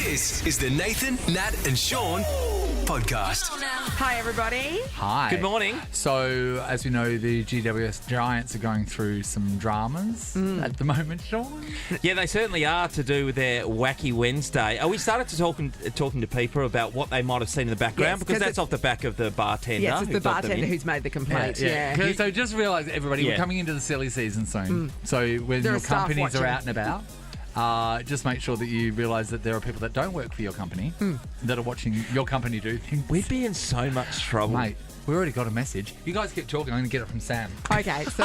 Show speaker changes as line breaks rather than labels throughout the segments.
This is the Nathan, Nat and Sean podcast.
Hi, everybody.
Hi.
Good morning.
So, as we know, the GWS Giants are going through some dramas at the moment, Sean.
Yeah, they certainly are, to do with their Wacky Wednesday. We started to talking to people about what they might have seen in the background,
Yes,
because
'cause
that's off the back of the bartender.
Yes, it's
who
the
got them
bartender
in.
who's made the complaint. Yeah.
Okay, so just realise, everybody, we're
Yeah.
coming into the silly season soon. So when
There are
your
staff
companies are
watching.
out and about, just make sure that you realise that there are people that don't work for your company that are watching your company do things.
We'd be in so much trouble.
Mate, we already got a message. You guys keep talking. I'm going to get it from Sam.
Okay, so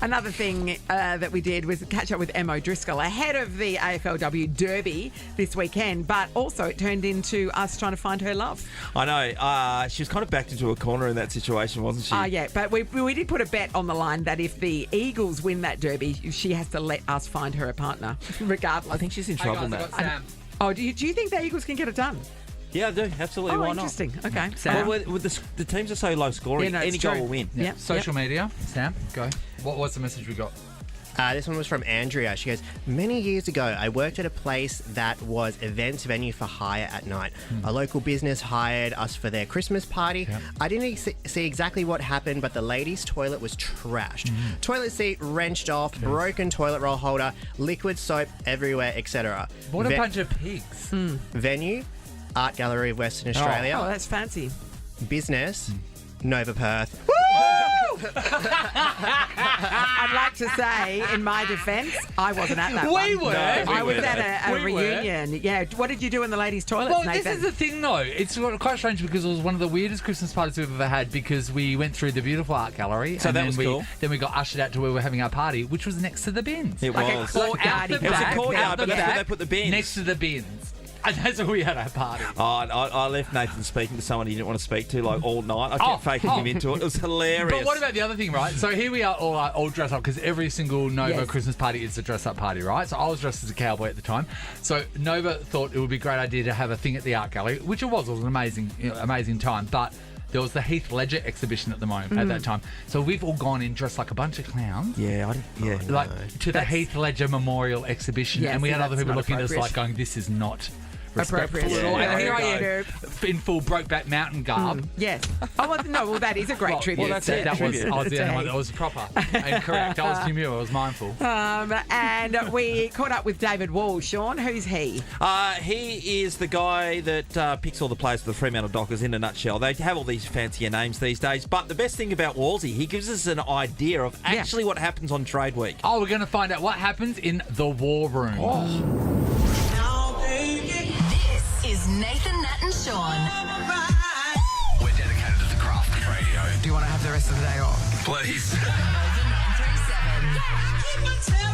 another thing that we did was catch up with Em O'Driscoll ahead of the AFLW Derby this weekend, but also it turned into us trying to find her love.
I know. She was kind of backed into a corner in that situation, wasn't she?
Yeah, but we did put a bet on the line that if the Eagles win that Derby, she has to let us find her a partner, regardless.
I think she's in trouble now.
Oh, do you think the Eagles can get it done?
Yeah, I do. Absolutely.
Oh,
Why
interesting. Okay,
not?
Sam.
Well, with the teams are so low scoring,
Yeah, no, it's
any goal
true.
will win.
Yeah.
Social media. Sam, go. What's the message we got?
This one was from Andrea. She goes, many years ago, I worked at a place that was events venue for hire at night. A local business hired us for their Christmas party.
Yep.
I didn't see exactly what happened, but the ladies' toilet was trashed. Toilet seat wrenched off, broken toilet roll holder, liquid soap everywhere, etc.
What a bunch of pigs.
Venue, Art Gallery of Western Australia.
Oh, that's fancy.
Business, Nova Perth.
I'd like to say, in my defence, I wasn't at that one.
We were.
I was at a
We were.
reunion. Yeah. What did you do in the ladies' toilets,
Well,
Nathan?
this is the thing, though. It's quite strange because it was one of the weirdest Christmas parties we've ever had, because we went through the beautiful art gallery.
So
and
that
then
was cool.
Then we got ushered out to where we were having our party, which was next to the bins.
It
Like a
was.
courtyard.
Out the
It
was a
back,
courtyard,
out the
but that's where
back,
they put the bins.
Next to the bins. And that's where we had our party.
Oh, I left Nathan speaking to someone he didn't want to speak to all night. I kept faking him into it. It was hilarious.
But what about the other thing, right? So here we are all dressed up, because every single Nova
Yes.
Christmas party is a dress-up party, right? So I was dressed as a cowboy at the time. So Nova thought it would be a great idea to have a thing at the art gallery, which it was. It was an amazing time. But there was the Heath Ledger exhibition at the moment at that time. So we've all gone in dressed like a bunch of clowns.
Yeah,
Like to the Heath Ledger Memorial Exhibition,
Yeah,
and we
see,
had other
that's
people
not
looking at us
appropriate.
like going, "This is not respectful
Appropriate.
at all."
Yeah.
And here I
Yeah.
am in full Brokeback Mountain garb.
Yes. Oh, well, no, well, that is a great tribute.
that's
that,
it,
that was,
tribute.
I was the
It's
only
a-
one that was proper and correct. I was demure. I was mindful.
And we caught up with David Wall. Sean, who's he?
He is the guy that picks all the players for the Fremantle Dockers in a nutshell. They have all these fancier names these days, but the best thing about Wallsy, he gives us an idea of actually what happens on trade week.
Oh, we're going to find out what happens in the war room.
This is Nathan, Nat and Sean.
We're dedicated to the craft of radio.
Do you want to have the rest of the day off?
Please.
937.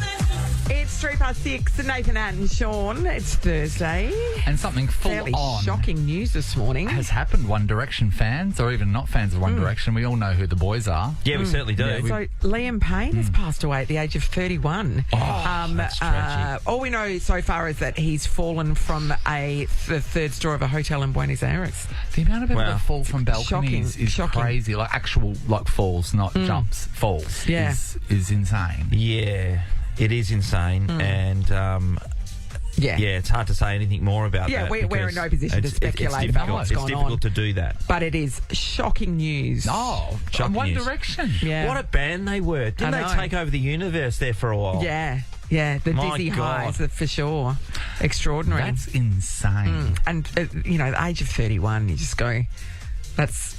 It's 6:03, Nathan and Sean. It's Thursday.
And something full
Fairly
on
shocking news this morning.
has happened. One Direction fans, or even not fans of One Direction, we all know who the boys are.
Yeah, we certainly do.
So Liam Payne has passed away at the age of 31.
That's tragic.
All we know so far is that he's fallen from the third story of a hotel in Buenos Aires.
The amount of people
Wow.
that fall from balconies is
Shocking.
crazy. Like actual falls, not jumps. Falls.
Yeah.
is insane.
Yeah, it is insane, and
Yeah.
it's hard to say anything more about
Yeah,
that.
we're in
because
no position to
it's
speculate about
difficult.
what's
It's
gone
difficult
on.
to do that.
But it is shocking news.
Oh,
Shocking
One
news.
Direction.
Yeah.
What a band they were! Didn't
I
they
know.
take over the universe there for a while?
Yeah. Yeah, the
My
dizzy
God.
highs, for sure. Extraordinary.
That's insane.
And, the age of 31, you just go, that's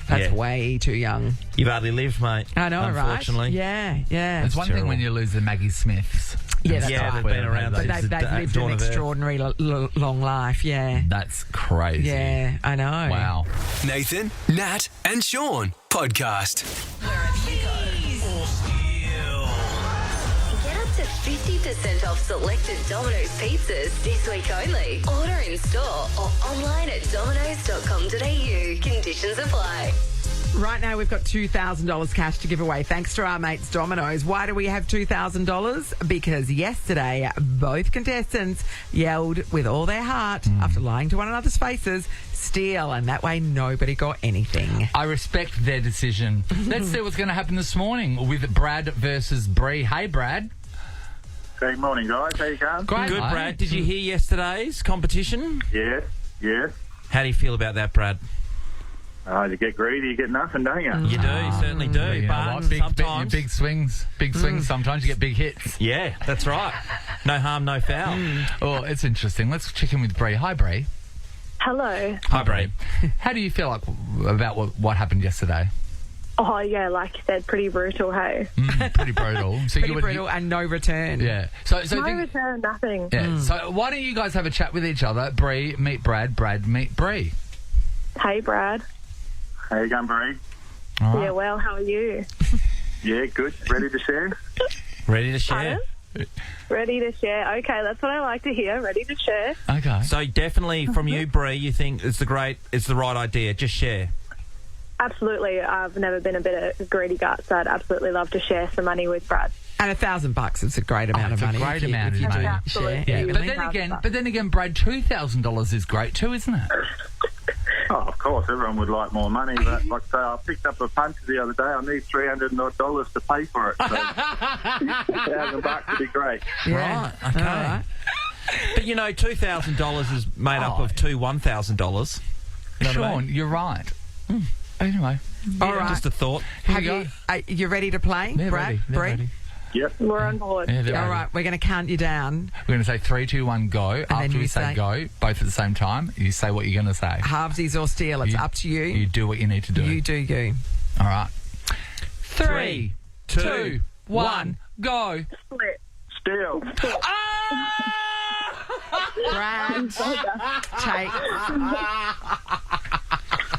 Yeah.
way too young.
You've hardly lived, mate.
I know,
unfortunately.
right? Yeah, yeah.
It's one thing
terrible.
when you lose the Maggie Smiths.
Yeah, that's
Yeah,
right.
they've been around
But
since
they've
the
lived
dawn
an
of Earth.
extraordinary long life, yeah.
That's crazy.
Yeah, I know.
Wow.
Nathan, Nat and Sean podcast.
Wherever you go. Get up to 50% off selected Domino's pizzas this week only. Order in store or online at domino's.com.au. Conditions apply.
Right now, we've got $2,000 cash to give away thanks to our mates Domino's. Why do we have $2,000? Because yesterday, both contestants yelled with all their heart after lying to one another's faces, steal, and that way nobody got anything.
I respect their decision. Let's see what's going to happen this morning with Brad versus Bree. Hey, Brad.
Good morning, guys. How you going?
Great,
Good,
mate.
Brad. Did you hear yesterday's competition?
Yes, yes.
How do you feel about that, Brad?
You get greedy, you get nothing, don't you?
You do, you certainly do.
You know
But
what?
sometimes...
Big swings. Big swings. Sometimes you get big hits.
Yeah, that's right. No harm, no foul.
Oh, it's interesting. Let's check in with Bree. Hi, Bree.
Hello.
Hi, Bree.
How do you feel like about what happened yesterday?
Oh, yeah, like you said, pretty brutal, hey?
Pretty brutal. So
Pretty brutal and no return.
Yeah. So
No return, nothing.
Yeah. So why don't you guys have a chat with each other? Bree, meet Brad. Brad, meet Bree.
Hey, Brad.
How you going, Bree?
All right.
Yeah, well, how are you?
Yeah, good. Ready to share?
Ready to share?
Ready to share. Okay, that's what I like to hear. Ready to share.
Okay.
So definitely from you, Bree, you think it's the right idea. Just share.
Absolutely. I've never been a bit of greedy gut, so I'd absolutely love to share some money with Brad.
And $1,000 is a great amount
it's
of
a
money.
great
if you-
amount
if you
of
do
money.
Absolutely.
share.
Yeah,
But then again, Brad, $2,000 is great too, isn't it?
Oh, of course, everyone would like more money, but like I say, I picked up a puncher the other day. I need $300 to pay for it. So $1,000 would be great.
Yeah.
Right, okay.
All right.
But you know, $2,000 is made up of two $1,000. You know what I
Sean,
mean?
you're right. Anyway,
All right.
Just a thought.
Have you, you ready to play,
they're
Brad?
ready. They're
Bree?
ready.
Yep.
We're on board.
Yeah, they're
All
ready.
right, we're going to count you down.
We're going to say 3, 2, 1, go.
then
After
you
we say
say-
go, both at the same time, you say what you're going to say.
Halvesies or steal, it's up to you.
You do what you need to do.
You do you.
All right.
3,
2, 1, go.
Split.
Still.
Brad, take.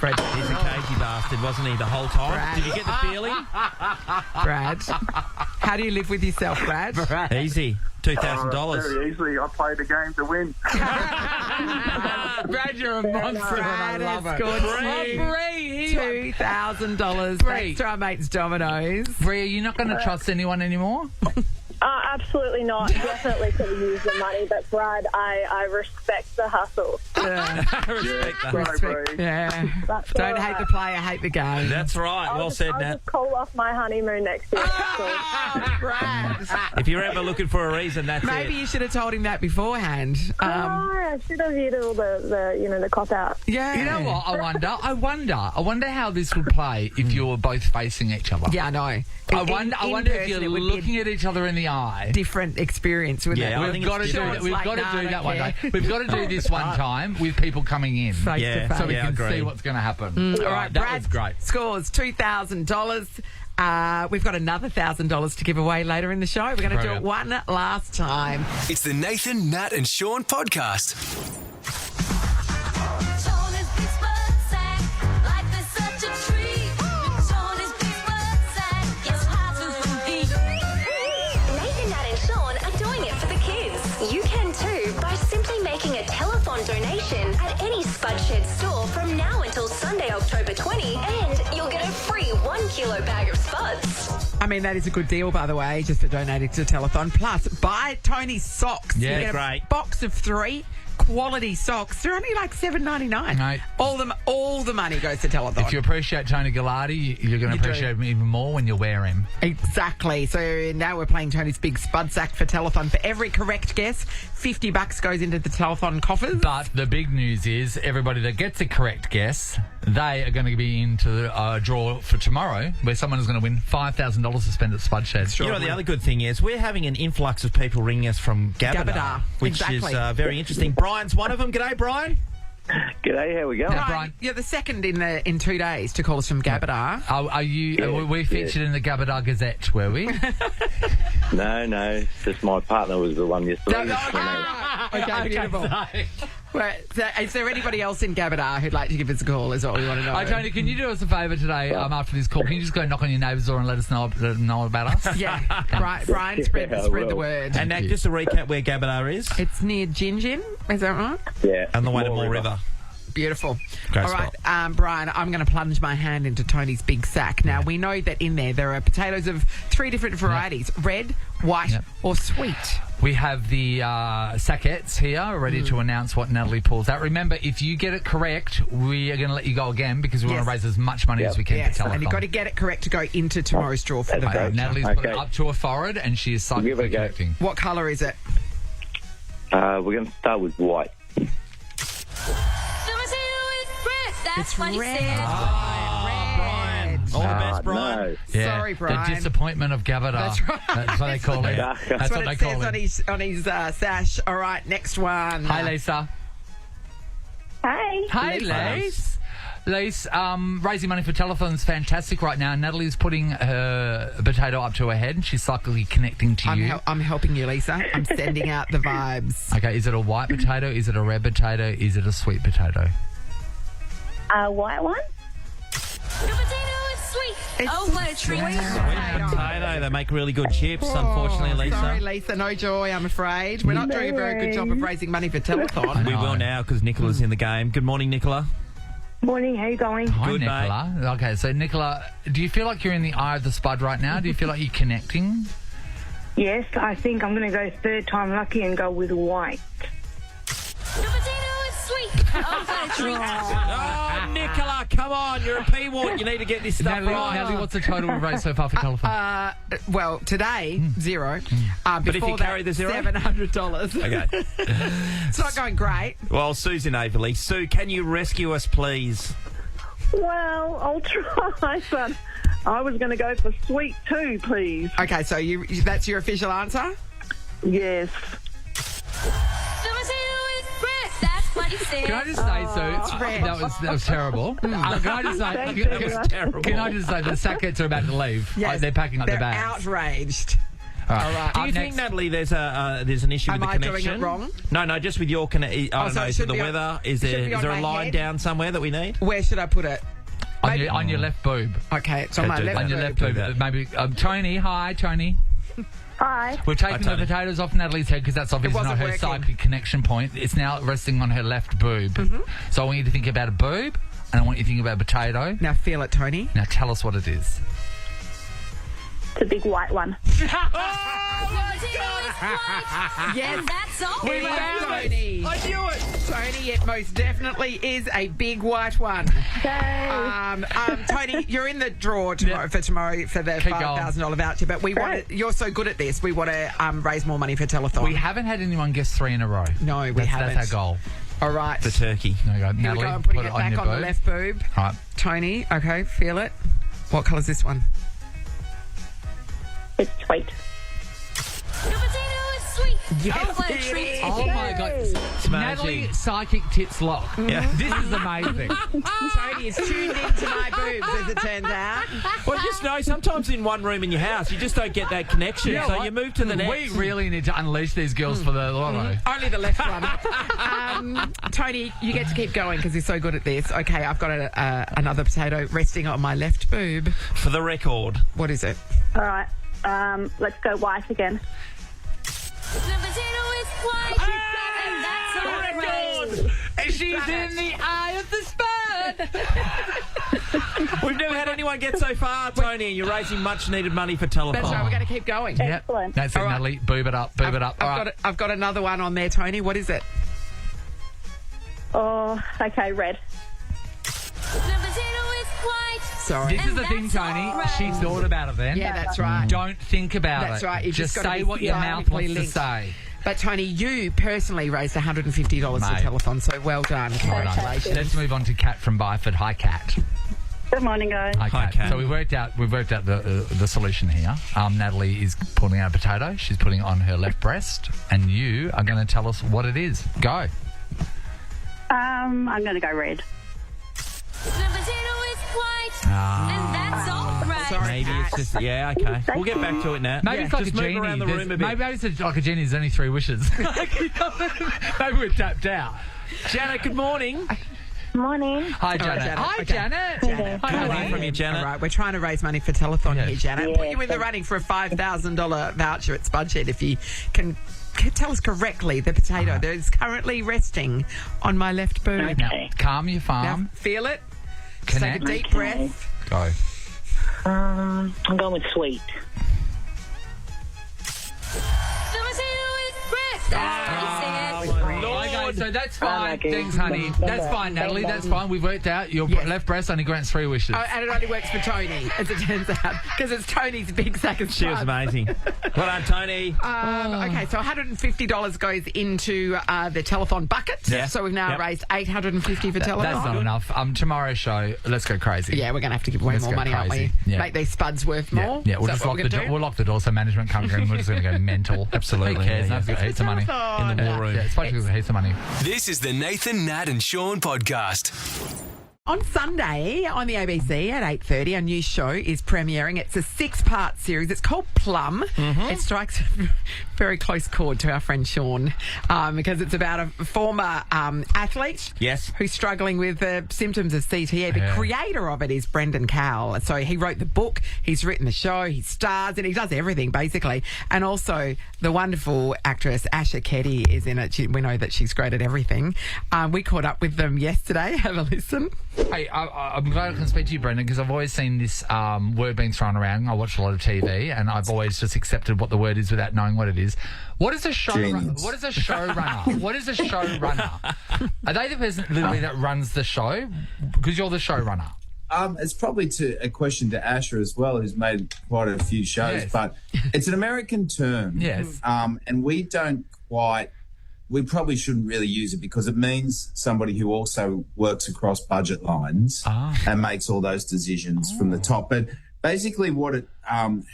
Brad,
He's a cagey bastard, wasn't he, the whole time?
Brad.
Did you get the feeling?
Brad. How do you live with yourself, Brad?
Easy. $2,000.
Very easily. I play the game to win.
Brad, you're a monster.
Brad
I love
has
it.
scored $2,000
Bree.
thanks to our mates Domino's.
Bree, are you not going to trust anyone anymore?
Absolutely not. Definitely could have used the money, but Brad, I respect the hustle.
Respect that.
Respect. Yeah.
That's
Don't
all
hate the
right.
player, hate the game.
That's right. Well said,
I'll
Nat.
just call off my honeymoon next year.
Brad.
If you're ever looking for a reason, that's
Maybe
it.
you should have told him that beforehand.
I should have used all the cop out.
Yeah.
You know what? I wonder how this would play if you were both facing each other.
Yeah, I know.
I wonder if you're
it would be
looking at each other in the eye.
a different experience, wouldn't
Yeah, I
it?
think
We've got to
it's
do
different.
that. We've
Like,
got to
nah,
do
I
that
don't
one
care.
day. We've got to do this one time with people coming in,
Face
Yeah.
to face.
so we
Yeah,
can
agreed.
see what's going to happen.
All right,
that
Brad
was great.
scores $2,000. We've got another $1,000 to give away later in the show. We're going to do it
Brilliant.
one last time.
It's the Nathan, Nat, and Sean podcast.
Sean is Big Spud Sack. Life is such a treat. Sean is Big Spud Sack. Yes, hard to compete. Nathan, Nat, and Sean are doing it for the kids. You can too by simply making a telethon donation at any Spud Shed store from now until Sunday, October 20, and you'll get a free 1 kilo bag of Spuds.
I mean, that is a good deal, by the way, just for donating to Telethon. Plus, buy Tony's socks.
Yeah,
you get
great.
a box of 3 quality socks. They're only like $7.99.
Mate.
All the money goes to Telethon.
If you appreciate Tony Gallardi, you're going to
You do.
appreciate him even more when you wear him.
Exactly. So now we're playing Tony's Big Spud Sack for Telethon. For every correct guess, $50 goes into the Telethon coffers.
But the big news is everybody that gets a correct guess, they are going to be into a draw for tomorrow where someone is going to win $5,000 to spend at Spud Shed.
You know, the other good thing is we're having an influx of people ringing us from Gabadar,
Gabadar,
which
exactly.
is very interesting. Brian's one of them. G'day, Brian.
G'day, how we going?
Yeah, Brian.
You're the second in 2 days to call us from Gabadar.
Are you? Were we featured in the Gabadar Gazette, were we?
No, just my partner was the one yesterday.
Okay, beautiful. Well, so is there anybody else in Gabadar who'd like to give us a call is what we want to know.
Hi, Tony, can you do us a favour today after this call? Can you just go knock on your neighbour's door and let us know about us?
Yeah, Brian, spread the word.
And Nat, just to recap where Gabadar is,
It's near Gin Gin, is that right?
Yeah.
on the way to Moore River.
Beautiful.
Great
All right, Brian, I'm going to plunge my hand into Tony's big sack. Now, we know that in there are potatoes of 3 different varieties, red, white, or sweet.
We have the sackettes here ready to announce what Natalie pulls out. Remember, if you get it correct, we are going to let you go again because we want to raise as much money as we can for telethon.
And you've got to get it correct to go into tomorrow's draw for the voucher.
Natalie's put it up to her forehead and she is psychically connecting.
What colour is it?
We're going to start with white.
That's what he
red.
said.
Red.
All the best, Brian.
No.
Yeah,
Sorry, Brian.
The disappointment of Gavita.
That's right.
That's what they call it.
That's what
they
it
call
says
it.
on his sash. All right, next one.
Hi, Lisa.
Hey.
Hi, Lise. Lise, raising money for telethon's fantastic right now. Natalie's putting her potato up to her head and she's psychically connecting to you.
I'm helping you, Lisa. I'm sending out the vibes.
Okay, is it a white potato? Is it a red potato? Is it a sweet potato?
White one?
The potato is sweet. Oh, what a treat.
Potato. They make really good chips, unfortunately, Lisa.
Sorry, Lisa. No joy, I'm afraid. We're not doing a very good job of raising money for telethon.
We will now because Nicola's in the game. Good morning, Nicola.
Morning, how you going?
Hi,
Good,
Nicola. Okay, so Nicola, do you feel like you're in the eye of the spud right now? Do you feel like you're connecting?
Yes, I think I'm going to go third time lucky and go with white.
The potato is sweet. Oh, what a treat.
Oh, Nicola, come on. You're a P-Wart. You need to get this stuff
Natalie,
right.
Natalie, what's the total we've raised so far for telethon?
Well, today, zero.
But if you carry the zero?
$700.
Okay.
It's not going great.
Well, Sue's in Averley. Sue, can you rescue us, please?
Well, I'll try, but I was going to go for sweet too, please.
Okay, so that's your official answer?
Yes.
The potato is red. That's what he said.
Can I just say, Sue, that was terrible. Can I just say,
Thank you.
can I just say the Sackettes are about to leave?
Yes.
They're packing up their
They're
bags.
outraged.
All right.
Do you think, Natalie, there's an issue
Am
with the
I doing
connection?
it wrong?
No, just with your connection. I don't
so
know,
it
to
should
the
be on-
weather. Is
it should
there
be
is
on
there a
my
line
head?
down somewhere that we need?
Where should I put it?
On your left boob.
Okay, it's on my
do
left
that.
On your
boob.
left boob. Maybe Tony. Hi, Tony.
Hi.
We've taken the
Tony.
potatoes off Natalie's head because that's obviously not
wasn't
her
working.
psychic connection point. It's now resting on her left boob. So I want you to think about a boob, and I want you to think about a potato.
Now feel it, Tony.
Now tell us what it is.
It's a big white one.
The potato is white.
Yes.
That's all.
We
right.
found Tony.
I knew it.
Tony, it most definitely is a big white one. Tony, you're in the draw tomorrow for the
Keep going.
$5,000 voucher, but we want to, you're so good at this, we want to raise more money for telethon.
We haven't had anyone guess 3 in a row.
No, we
That's
haven't.
our goal.
All right.
The turkey.
There we go.
Here we
Natalie,
go. I'm putting
put
it
it on
back
your
on the
boob.
left boob.
All right.
Tony, okay, feel it. What colour's this one?
It's sweet.
The potato is sweet.
Yes,
Oh, what a
it
treat.
is.
Oh my God. Natalie, psychic tits lock.
Yeah.
This is amazing.
Tony is tuned into my boobs, as it turns out.
Well, just know sometimes in one room in your house, you just don't get that connection.
Yeah,
so
what?
you move to the next.
We really need to unleash these girls for the lotto.
Only the left one. Tony, you get to keep going because you're so good at this. Okay, I've got another potato resting on my left boob.
For the record.
What is it?
All right. Let's go white again.
The potato is white. And that's all right.
She's in the eye of the spud.
We've never had anyone get so far, Tony, and you're raising much needed money for telethon.
That's right, we're going to keep going.
Yep.
Excellent.
That's it,
All right.
Natalie. Boob it up. Boob it up. All right.
I've got another one on there, Tony. What is it?
Oh, okay, red.
The potato is white.
Sorry.
This is the
And
thing,
that's
Tony.
all right.
She thought about it then.
Yeah, that's right.
Don't think about
That's
it.
right. You've just gotta
say
be
what your mouth
psychically
wants to
linked.
say.
But, Tony, you personally raised $150
Mate.
for telethon, so well done. Congratulations.
Let's move on to Kat from Byford. Hi, Kat.
Good morning, guys.
Hi,
Hi,
Kat.
Kat.
So we've worked out the solution here. Natalie is pulling out a potato. She's putting it on her left breast, and you are going to tell us what it is. Go.
I'm going to go red.
The potato is white. And that's all right.
Sorry,
Maybe
Kat.
it's just, yeah, okay. We'll get back to it, Nat.
Maybe it's like
just
a
move
genie.
around the
There's-
room a bit.
Maybe it's like a genie. There's only 3 wishes. Maybe we're tapped out.
Janet, good morning.
Morning.
Hi, Janet.
Janet.
Hi,
Okay.
Janet.
Janet.
Hi,
Good
honey.
morning from you, Janet.
All right, we're trying to raise money for telethon
Yes.
here, Janet.
Yeah,
Put you in the running for a $5,000 voucher at Spudshed if you can tell us correctly the potato that is currently resting on my left boob.
Okay.
Calm your
Now,
farm.
feel it. Just take a
Connect.
deep
Okay.
breath.
Go.
I'm going with sweet.
Okay, so that's fine.
Okay.
Thanks, honey. That's fine, Natalie. That's fine. We've worked out. Your
Yes.
left breast only grants 3 wishes.
Oh, and it only works for Tony, as it turns out, because it's Tony's big sack of
She was
spuds.
amazing. Well done, Tony.
Okay, so $150 goes into the telethon bucket.
Yeah.
So we've now
Yep.
raised $850 for telethon.
That's not enough. Tomorrow's show, let's go crazy.
Yeah, we're going to have to give away
Let's
more
go
money, aren't we?
crazy. Yeah.
Make these spuds worth
Yeah,
more.
yeah. We'll
Is that
just
what
lock
we're
the
gonna
door.
do?
We'll lock the door so management comes in. We're just going to go mental.
Absolutely,
Who cares?
yeah,
That's
yeah.
heaps of money.
Telethon.
In the war room.
Yeah, especially with heaps of money.
This is the Nathan, Nat and Sean podcast.
On Sunday on the ABC at 8:30, a new show is premiering. It's a 6-part series. It's called Plum. It strikes a very close chord to our friend Sean because it's about a former athlete
Yes.
who's struggling with the symptoms of CTE. The
Yeah.
creator of it is Brendan Cowell. So he wrote the book, he's written the show, he stars, and he does everything basically. And also the wonderful actress Asha Ketty is in it. We know that she's great at everything. We caught up with them yesterday. Have a listen.
Hey, I'm glad I can speak to you, Brendan, because I've always seen this word being thrown around. I watch a lot of TV, and I've always just accepted what the word is without knowing what it is. What is a showrunner? What is a showrunner? What is a showrunner? Are they the person literally that runs the show? Because you're the showrunner.
It's probably a question to Asher as well, who's made quite a few shows,
Yes.
but it's an American term.
Yes.
And we probably shouldn't really use it because it means somebody who also works across budget lines and makes all those decisions from the top. But basically what it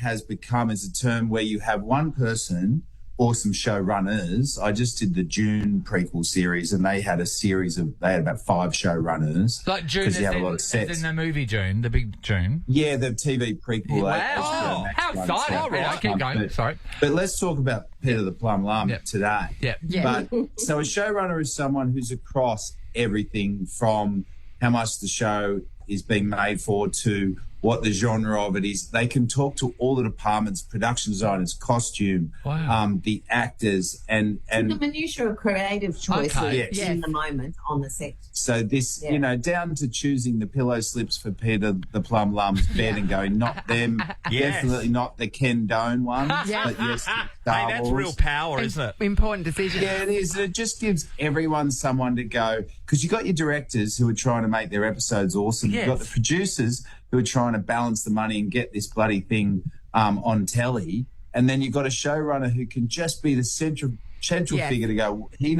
has become is a term where you have one person or some showrunners. I just did the June prequel series and they had about 5 showrunners.
Like June,
because
is
you have a
in,
lot of
is
sets.
in the movie June, the big June.
Yeah, the TV prequel.
Wow. How exciting. All right, keep going. Sorry.
But let's talk about Peter the Plum Lamb today.
Yep.
Yeah.
But so a showrunner is someone who's across everything from how much the show is being made for to what the genre of it is. They can talk to all the departments, production designers, costume, the actors, and
the minutiae of creative choices in the moment on the set.
So this, down to choosing the pillow slips for Peter the Plum Lamb's bed and going, not them, definitely not the Ken Doan ones, but yes, the Star
that's
Wars.
real power, isn't it?
Important decision.
Yeah, it is. It just gives everyone someone to go, because you've got your directors who are trying to make their episodes awesome. You've got the producers who are trying to balance the money and get this bloody thing on telly. And then you've got a showrunner who can just be the central figure to go, he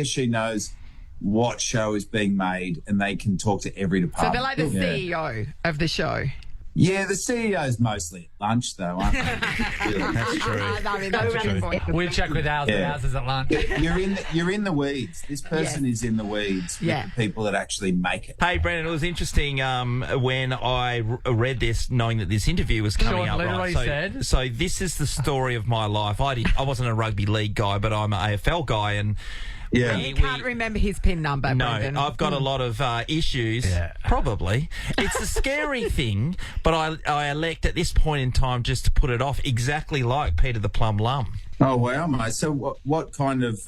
or she knows what show is being made and they can talk to every
So
department.
they're like the CEO of the show.
Yeah, the CEO's mostly at lunch, though, aren't they? That's true.
I mean, that's a good point.
We check with ours, but ours is at lunch.
You're in the weeds. This person is in the weeds with the people that actually make it.
Hey, Brendan, it was interesting when I read this, knowing that this interview was coming
Sean
up.
literally said.
So this is the story of my life. I wasn't a rugby league guy, but I'm an AFL guy, and
You can't remember his PIN number,
no,
Brendan.
I've got a lot of issues. Probably. It's a scary thing, but I elect at this point in time just to put it off, exactly like Peter the Plum Lum.
Oh wow, mate! So what kind of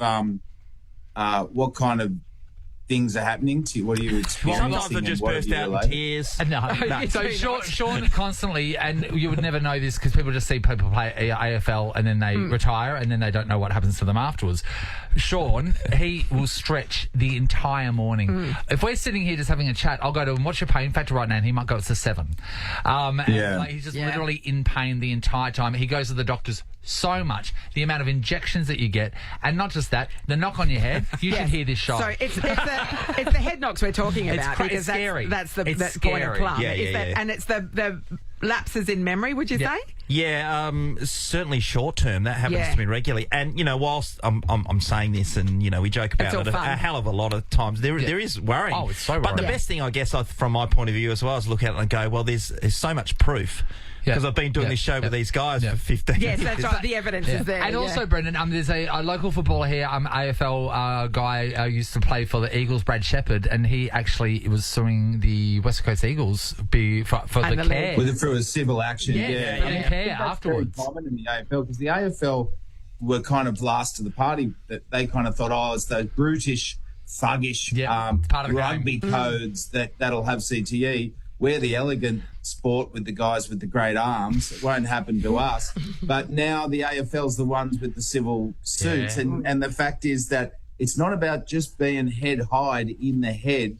things are happening to you? What are you experiencing?
Sometimes I just
and what
burst
have you
out in
related?
tears.
No. So Sean constantly, and you would never know this because people just see people play AFL and then they retire and then they don't know what happens to them afterwards. Sean, he will stretch the entire morning. If we're sitting here just having a chat, I'll go to him, what's your pain factor right now? And he might go, it's a 7. And he's just literally in pain the entire time. He goes to the doctors so much, the amount of injections that you get, and not just that, the knock on your head. You should hear this show.
So it's the head knocks we're talking about because
scary.
That's the
It's
point of
scary.
Plum.
Yeah.
And it's the lapses in memory, would you say?
Yeah, certainly short term. That happens
Yeah.
to me regularly. And, whilst I'm saying this and, we joke about
all
it
fun.
a hell of a lot of times, there is worrying.
Oh, it's so
But the
worrying.
best thing, I guess, from my point of view as well, is look at it and go, well, there's so much proof. Because I've been doing this show with these guys for 15
Yes,
years.
that's right. The evidence is there.
And also, Brendan, there's a local footballer here, AFL guy used to play for the Eagles, Brad Shepherd, and he actually was suing the West Coast Eagles for the care.
Through a civil action,
care
That's
afterwards.
very common in the AFL because the AFL were kind of last to the party. That they kind of thought, it's those brutish, thuggish
part of the
rugby
game.
codes that'll have CTE. We're the elegant sport with the guys with the great arms. It won't happen to us. But now the AFL's the ones with the civil suits.
Yeah.
And the fact is that it's not about just being head high in the head,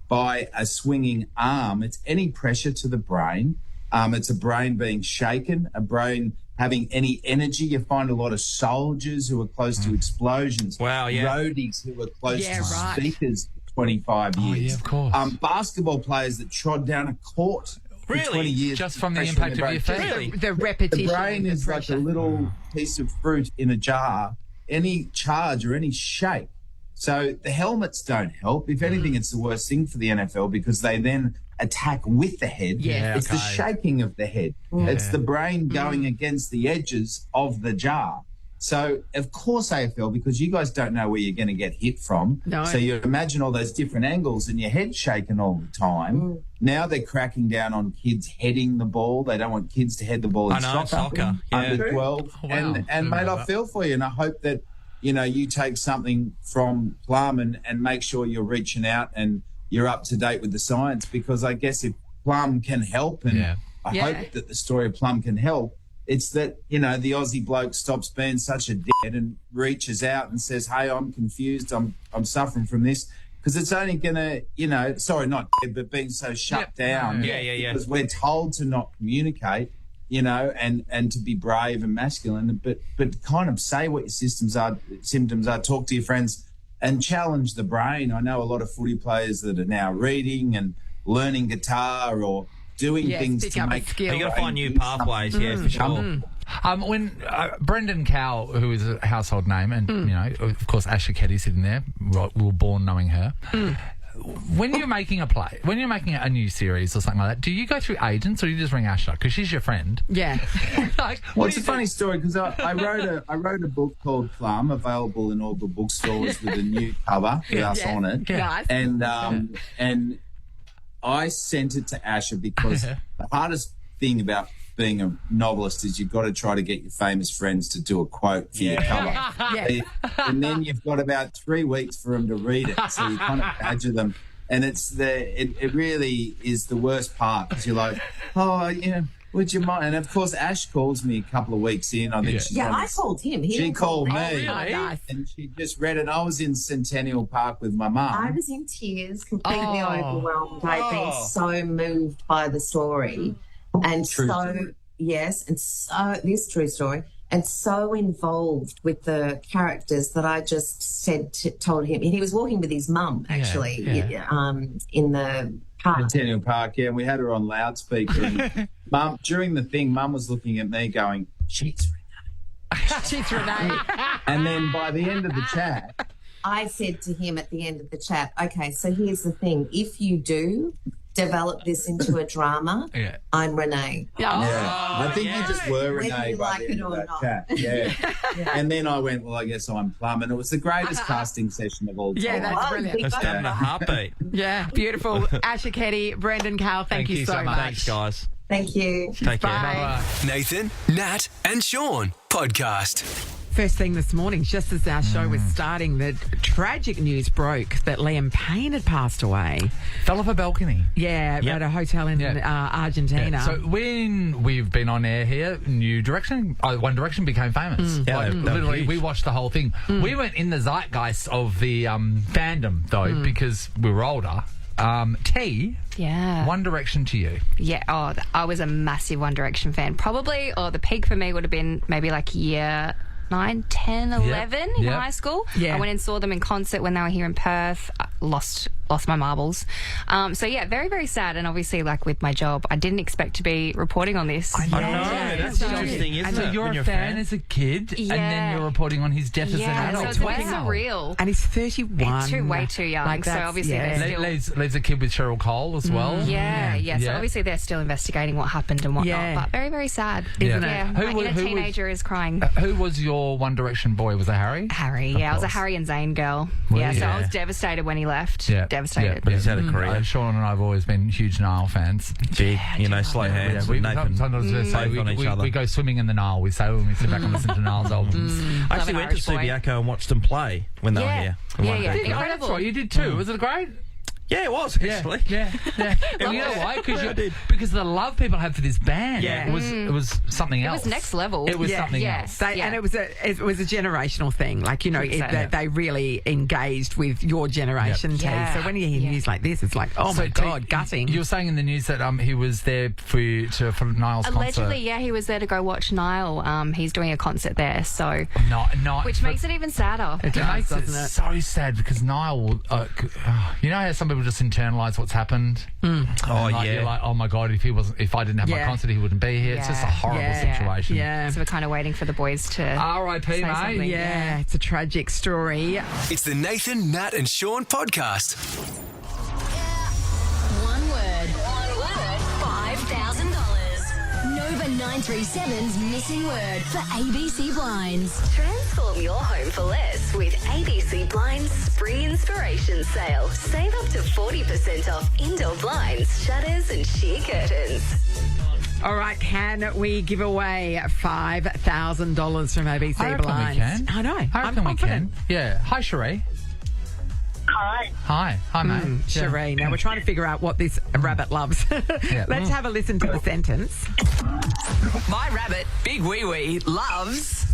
by a swinging arm. It's any pressure to the brain. It's a brain being shaken, a brain having any energy. You find a lot of soldiers who are close to explosions.
Wow, yeah.
Roadies who are close to
right.
speakers for 25 years.
yeah, of course.
Basketball players that trod down a court for
Really?
20 years.
Just from the
Pressure
impact
on their
of
brain.
your feet?
Really?
The repetition.
The brain
and
is like
pressure.
a little piece of fruit in a jar. Any charge or any shape. So the helmets don't help. If anything, it's the worst thing for the NFL because they then attack with the head.
Yeah,
It's the shaking of the head. It's the brain going against the edges of the jar. So, of course, AFL, because you guys don't know where you're going to get hit from.
No.
So you imagine all those different angles and your head shaking all the time. Now they're cracking down on kids heading the ball. They don't want kids to head the ball in
soccer. Yeah.
under 12.
Wow.
And
Didn't
mate,
know
I
that.
feel for you, and I hope that you take something from Plum and make sure you're reaching out and you're up to date with the science, because I guess if Plum can help, and I hope that the story of Plum can help, it's that, the Aussie bloke stops being such a dickhead and reaches out and says, hey, I'm confused, I'm suffering from this. Because it's only going to, sorry, not dead, but being so shut down.
Yeah.
Because we're told to not communicate, and to be brave and masculine, but kind of say what your symptoms are, talk to your friends and challenge the brain. I know a lot of footy players that are now reading and learning guitar or doing things
pick
to
up a
make
skill.
You got to find new pathways, for sure.
When Brendan Cowell, who is a household name, and of course Asha Ketty sitting there, we were born knowing her. When you're making a play, when you're making a new series or something like that, do you go through agents or do you just ring Asha because she's your friend?
Yeah.
Well, it's a funny story because I wrote a book called Plum, available in all the bookstores with a new cover with us on it.
Nice.
And I sent it to Asha because the hardest thing about being a novelist is you've got to try to get your famous friends to do a quote for your cover. And then you've got about 3 weeks for them to read it. So you kind of badger them. And it really is the worst part because you're like, would you mind? And of course, Ash calls me a couple of weeks in. I think she's
I called him. He
She
didn't call
called
me.
me.
Oh, nice.
And she just read it. I was in Centennial Park with my mum.
I was in tears, completely overwhelmed. I've been so moved by the story. And
True story.
This true story, and so involved with the characters that I just told him, and he was walking with his mum actually in the park.
Centennial Park, and we had her on loudspeaker. And Mum, during the thing, Mum was looking at me going, "She's Renee."
She's Renee.
And then by the end of the chat,
I said to him at the end of the chat, okay, so here's the thing. If you do develop this into a drama, I'm Renee.
I think you just were
Whether
Renee
you
by
like
the
it
end of
or
that
not.
chat. Yeah. And then I went, well, I guess I'm Plum. And it was the greatest casting session of all time.
Yeah, that's brilliant.
That's done the heartbeat.
Yeah, beautiful. Asha Ketty, Brendan Cowell, thank you so much.
Thanks, guys.
Thank you.
Take care.
Bye.
Nathan, Nat, and Sean podcast.
First thing this morning, just as our show was starting, the tragic news broke that Liam Payne had passed away.
Fell off a balcony.
Yeah, at a hotel in Argentina.
Yeah. So when we've been on air here, One Direction became famous. Literally, we watched the whole thing. We weren't in the zeitgeist of the fandom, though, because we were older. T, One Direction to you.
Yeah, I was a massive One Direction fan. Probably, the peak for me would have been maybe like year 9, 10, 11 in high school.
Yeah.
I went and saw them in concert when they were here in Perth. I lost my marbles. Very, very sad. And obviously, like with my job, I didn't expect to be reporting on this.
I know. That's interesting, isn't
so
it?
you're
when
a fan as a kid, and then you're reporting on his death as an adult.
So it's way surreal.
And he's 31.
Way too young. So obviously they're still...
Leaves a kid with Cheryl Cole as well.
So obviously they're still investigating what happened and whatnot.
Yeah.
But very, very sad.
Isn't it?
Yeah. My inner teenager is crying.
Who was your One Direction boy? Was it Harry?
Harry, I was a Harry and Zayn girl.
Well,
so I was devastated when he left.
Yeah.
devastated.
But he's had a career.
Sean and I have always been huge Nile fans.
Big, slow hands.
We,
Nathan,
sometimes we say
both on each other.
we go swimming in the Nile. We say when we sit back and listen to Nile's albums.
I actually went to
Irish boy.
Subiaco and watched them play when they were here.
Yeah.
Oh, that's right, you did too. Was it great?
Yeah, it was actually.
Yeah. And you know why? Because of the love people have for this band.
Yeah.
It was something else.
It was next level.
It was something else.
And it was a generational thing. Like, they really engaged with your generation too.
Yeah.
So when you hear news like this, it's like, oh my God, gutting.
You were saying in the news that he was there for Niall's concert.
Allegedly, yeah, he was there to go watch Niall. He's doing a concert there, so which makes it even sadder.
It makes it so sad because Niall, you know how some people just internalise what's happened.
Oh
You're like, oh my God, if I didn't have my concert, he wouldn't be here. It's just a horrible situation.
Yeah.
So we're kind of waiting for the boys to
R.I.P.
say
mate.
something.
Yeah, it's a tragic story.
It's the Nathan, Nat and Sean podcast.
One word, $5,000. Nova 937's missing word for ABC Blinds. Transform your home for less with ABC Blinds Spring Inspiration Sale. Save up to 40% off indoor blinds, shutters and sheer curtains.
All right, can we give away $5,000 from ABC
I reckon
Blinds?
we can.
I know.
I reckon we can. Yeah. Hi, Cherie. Hi, mate.
Cherie. Now, we're trying to figure out what this rabbit loves. Let's have a listen to the sentence.
My rabbit, Big Wee Wee, loves...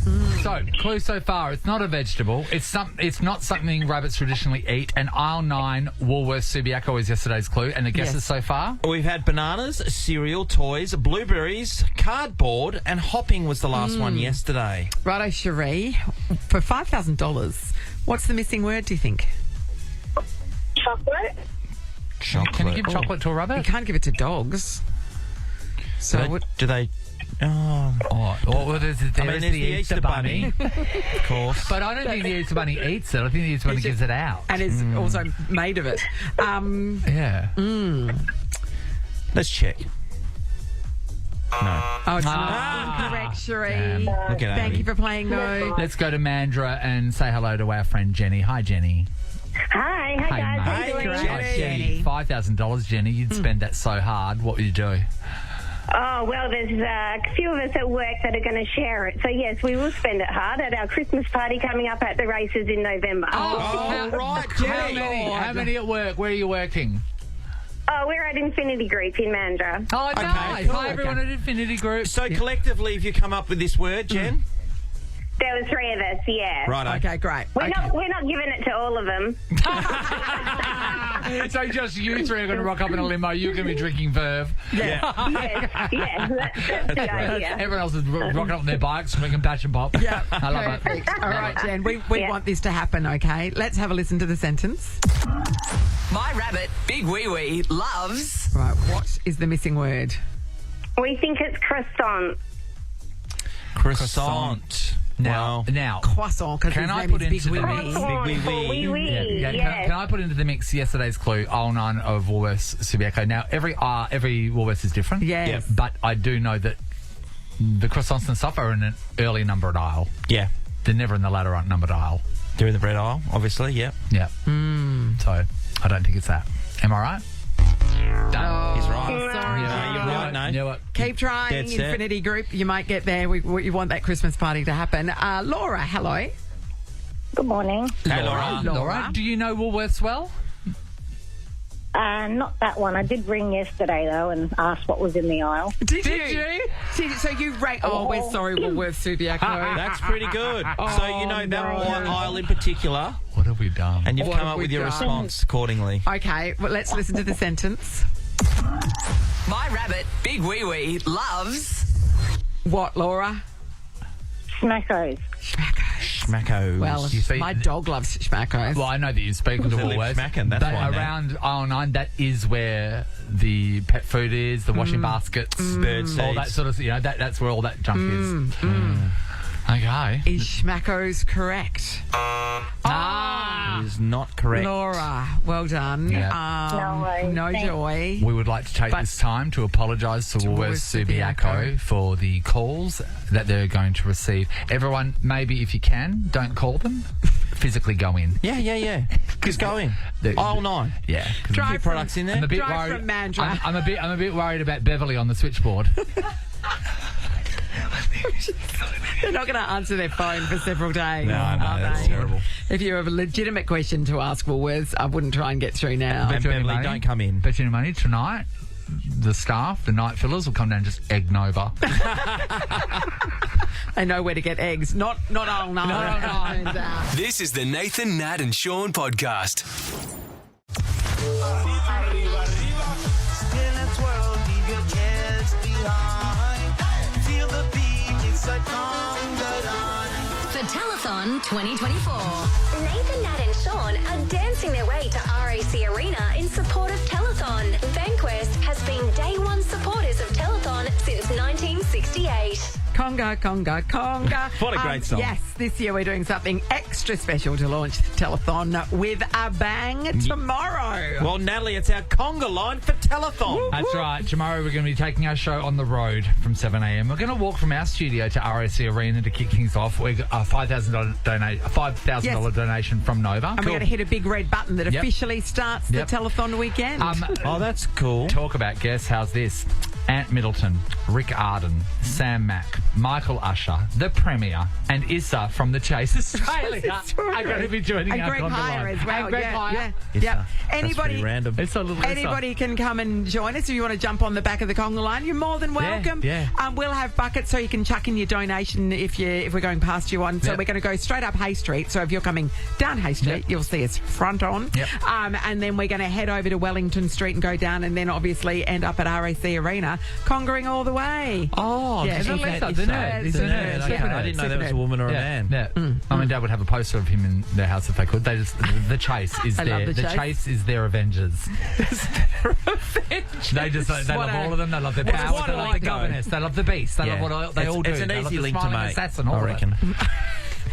So, clue so far, it's not a vegetable. It's not something rabbits traditionally eat. And aisle 9, Woolworths Subiaco is yesterday's clue. And the guesses so far?
We've had bananas, cereal, toys, blueberries, cardboard, and hopping was the last one yesterday.
Righto, Cherie. For $5,000, what's the missing word, do you think?
Chocolate.
Can you give chocolate to a rabbit?
You can't give it to dogs. So
Do they...
Well, there's the Easter Bunny.
Of course.
But I don't think the Easter Bunny eats it. I think the Easter Bunny gives it out.
And is also made of it.
Yeah.
Let's check. No.
Oh, it's not incorrect, Cherie.
Look at
Thank
Amy.
you for playing, though.
Let's go to Mandra and say hello to our friend Jenny. Hi, Jenny.
Hi guys. How you doing?
Jenny. $5,000, Jenny. You'd spend that so hard. What would you do?
Oh, well, there's a few of us at work that are going to share it. So, yes, we will spend it hard at our Christmas party coming up at the races in November.
Right, Jenny.
How many at work? Where are you working?
Oh, we're at Infinity Group in Mandurah.
Oh,
Okay,
nice.
cool.
Hi, everyone at Infinity Group.
So, collectively, have you come up with this word, Jen?
There were three of us, yeah.
Righto.
Okay, great.
We're not giving it to all of them.
So just you three are going to rock up in a limo. You're going to be drinking Verve.
Yes, that's the idea.
Everyone else is rocking up on their bikes, drinking Patch and Pop.
Yeah,
I love it.
perfect. All right, Jen, we want this to happen, okay? Let's have a listen to the sentence.
My rabbit, Big Wee Wee, loves...
Right, what is the missing word?
We think it's croissant.
Croissant.
Now,
Croissant, because
can
his
I
name
put
is Big
into
Wee
the
Wee.
mix?
Wee wee,
Yeah,
yes.
can I put into the mix yesterday's clue, aisle 9 of Woolworths Subiaco? Now, every Woolworths is different.
Yes.
Yeah, but I do know that the croissants and stuff are in an early numbered aisle.
Yeah.
They're never in the latter numbered aisle.
They're in the bread aisle, obviously, yeah.
Yeah. So, I don't think it's that. Am I right? Done.
He's right.
Sorry.
Yeah, you're right, no.
Knew it.
Keep trying,
Dead set.
Infinity Group. You might get there. We want that Christmas party to happen. Laura, hello.
Good morning.
Hey, Laura.
Laura, do you know Woolworths well?
Not that one. I did ring yesterday, though, and asked what was in the aisle.
Did you? So you rate... Oh, we're sorry, Woolworths Subiaco.
That's pretty good. So you know that aisle in particular,
What have we done?
and you've
What
come
have
up
we
with your
done?
response accordingly.
Okay, well, let's listen to the sentence.
My rabbit, Big Wee Wee, loves...
What, Laura?
Schmackos.
Schmackos.
Well,
You see-
my dog loves schmackos.
Well, I know that you're speaking to
They live
Woolworths.
smacking, that's
but
why now.
around aisle 9, that is where the pet food is, the washing baskets,
Bird
all that
seeds.
sort of, that's where all that junk is. Okay.
Is schmackos correct?
It is not correct.
Laura, well done.
Yeah.
No worries.
No
Thanks.
joy.
We would like to take this time to apologise to Woolworths Subiaco for the calls that they're going to receive. Everyone, maybe if you can, don't call them. Physically go in.
Yeah. Just go in. Aisle 9.
Yeah.
Drive
Few products in there.
I'm a bit
Drive
worried.
from Mandurah.
I'm a bit worried about Beverly on the switchboard.
They're not going to answer their phone for several days.
No,
are
that's
they?
terrible.
If you have a legitimate question to ask Woolworths, I wouldn't try and get through now.
And Beverly, don't come in.
Bet you any money tonight, the staff, the night fillers will come down and just egg Nova.
They know where to get eggs. Not aisle 9.
No.
Turns out.
This is the Nathan, Nat and Sean podcast.
For Telethon 2024. Nathan, Nat and Sean are dancing their way to RAC Arena in support of Telethon. Bankwest has been day one supporters of Telethon since 1968.
Conga, conga, conga.
What a great song.
Yes, this year we're doing something extra special to launch Telethon with a bang tomorrow.
Well, Natalie, it's our conga line for Telethon.
That's right. Tomorrow we're going to be taking our show on the road from 7 a.m. We're going to walk from our studio to RAC Arena to kick things off. We got a $5,000 donation from Nova.
And we're going to hit a big red button that
Yep.
officially starts the
Yep.
Telethon weekend.
Oh, that's cool.
Talk about guests. How's this? Ant Middleton, Rick Arden, Sam Mack, Michael Usher, the Premier, and Issa from The Chase Australia are going to be joining
and
our
Greg
conga
Hire
line.
as well.
And Greg
yeah,
Hire.
yeah.
That's pretty random.
It's a little
Anybody can come and join us if you want to jump on the back of the conga line. You're more than welcome.
yeah.
We'll have buckets so you can chuck in your donation if we're going past you on. So
Yep.
we're going to go straight up Hay Street. So if you're coming down Hay Street, you'll see us front on.
Yep.
And then we're going to head over to Wellington Street and go down, and then obviously end up at RAC Arena, congering all the way.
Oh,
Yeah,
Is it
he's
Lisa?
that-
The
he's
nerd.
that-
He's
the
a
nerd,
nerd.
yeah.
Okay.
I didn't know that was a
Super
woman or a man.
Yeah. Mum and Dad would have a poster of him in their house if they could. They just The Chase is
I love
their
The Chase.
Chase is their Avengers. They love
What
all
a-
of them. They love their
It's
powers.
quite
They
a
love
link,
the
though.
governess. They love the beast. They
Yeah.
love what they all do.
It's an
They love
easy
the
link to
smiling
make,
assassin, all
I
of it.
reckon.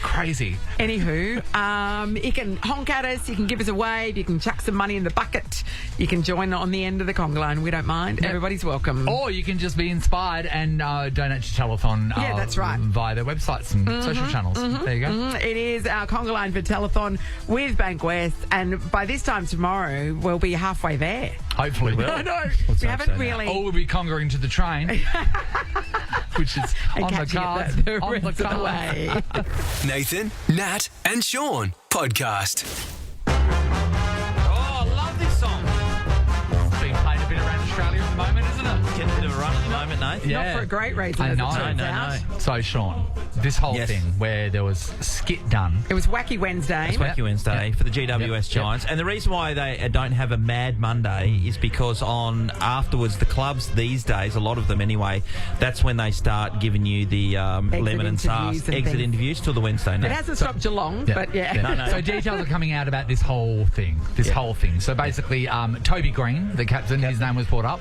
Crazy.
Anywho, you can honk at us, you can give us a wave, you can chuck some money in the bucket, you can join on the end of the conga line. We don't mind.
Yep.
Everybody's welcome.
Or you can just be inspired and donate to Telethon
Yeah, that's right.
via their websites and social channels. There you go.
It is our conga line for Telethon with Bankwest, and by this time tomorrow, we'll be halfway there.
Hopefully.
I know.
Let's
We
hope
haven't
so now.
really...
Or we'll be congering to the train, which is
and
on the
catching it
cards.
the
On the
rest of the
cards.
way.
Nathan, Nat and Sean podcast.
Oh, I love this song.
It's being played a bit around Australia at the moment, isn't it?
Getting a bit of a run at the moment, Nate.
Not for a great reason,
I
as it
know.
turns
No.
out.
So, Sean, this whole
Yes.
thing where there was skit done.
It was Wacky Wednesday.
It's Wacky Wednesday for the GWS Giants. And the reason why they don't have a Mad Monday is because on afterwards, the clubs these days, a lot of them anyway, that's when they start giving you the lemon and sauce
interviews and
exit
things.
interviews till the Wednesday
It
night.
hasn't stopped Geelong, but yeah.
No.
So details are coming out about this whole thing. So basically, Toby Green, the captain, his name was brought up.